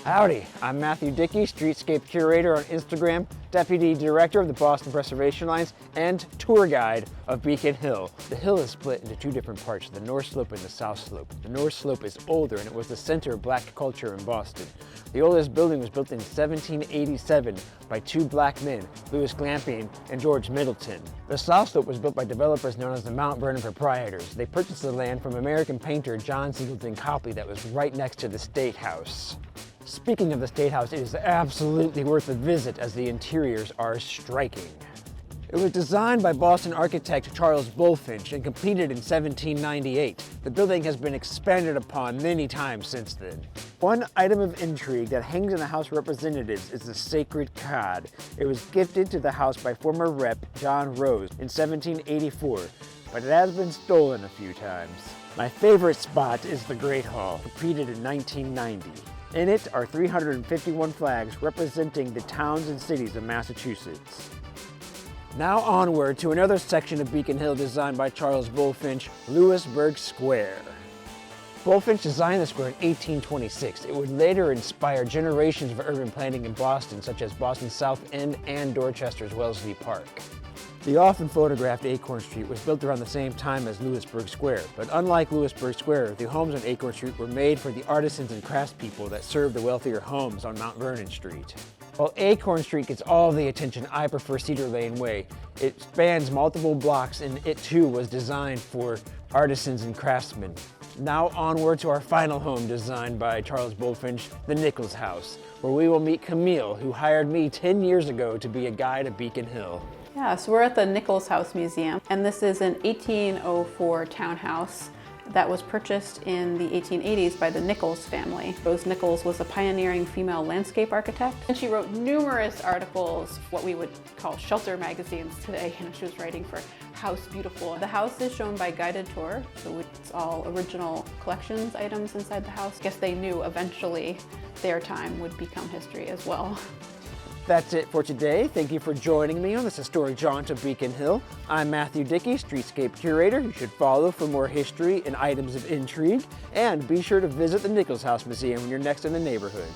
Howdy, I'm Matthew Dickey, Streetscape Curator on Instagram, Deputy Director of the Boston Preservation Alliance, and Tour Guide of Beacon Hill. The hill is split into two different parts, the North Slope and the South Slope. The North Slope is older and it was the center of black culture in Boston. The oldest building was built in 1787 by two black men, Louis Glampian and George Middleton. The South Slope was built by developers known as the Mount Vernon Proprietors. They purchased the land from American painter John Singleton Copley that was right next to the State House. Speaking of the State House, it is absolutely worth a visit as the interiors are striking. It was designed by Boston architect Charles Bulfinch and completed in 1798. The building has been expanded upon many times since then. One item of intrigue that hangs in the House of Representatives is the sacred cod. It was gifted to the House by former Rep. John Rose in 1784, but it has been stolen a few times. My favorite spot is the Great Hall, completed in 1990. In it are 351 flags representing the towns and cities of Massachusetts. Now onward to another section of Beacon Hill designed by Charles Bulfinch, Louisburg Square. Bulfinch designed the square in 1826. It would later inspire generations of urban planning in Boston, such as Boston's South End and Dorchester's Wellesley Park. The often photographed Acorn Street was built around the same time as Louisburg Square, but unlike Louisburg Square, the homes on Acorn Street were made for the artisans and craftspeople that served the wealthier homes on Mount Vernon Street. While Acorn Street gets all the attention, I prefer Cedar Lane Way. It spans multiple blocks and it too was designed for artisans and craftsmen. Now onward to our final home designed by Charles Bulfinch, the Nichols House, where we will meet Camille, who hired me 10 years ago to be a guide at Beacon Hill. Yeah, so we're at the Nichols House Museum, and this is an 1804 townhouse that was purchased in the 1880s by the Nichols family. Rose Nichols was a pioneering female landscape architect, and she wrote numerous articles, what we would call shelter magazines today. She was writing for House Beautiful. The house is shown by guided tour, so it's all original collections items inside the house. I guess they knew eventually their time would become history as well. That's it for today. Thank you for joining me on this historic jaunt of Beacon Hill. I'm Matthew Dickey, Streetscape Curator. You should follow for more history and items of intrigue. And be sure to visit the Nichols House Museum when you're next in the neighborhood.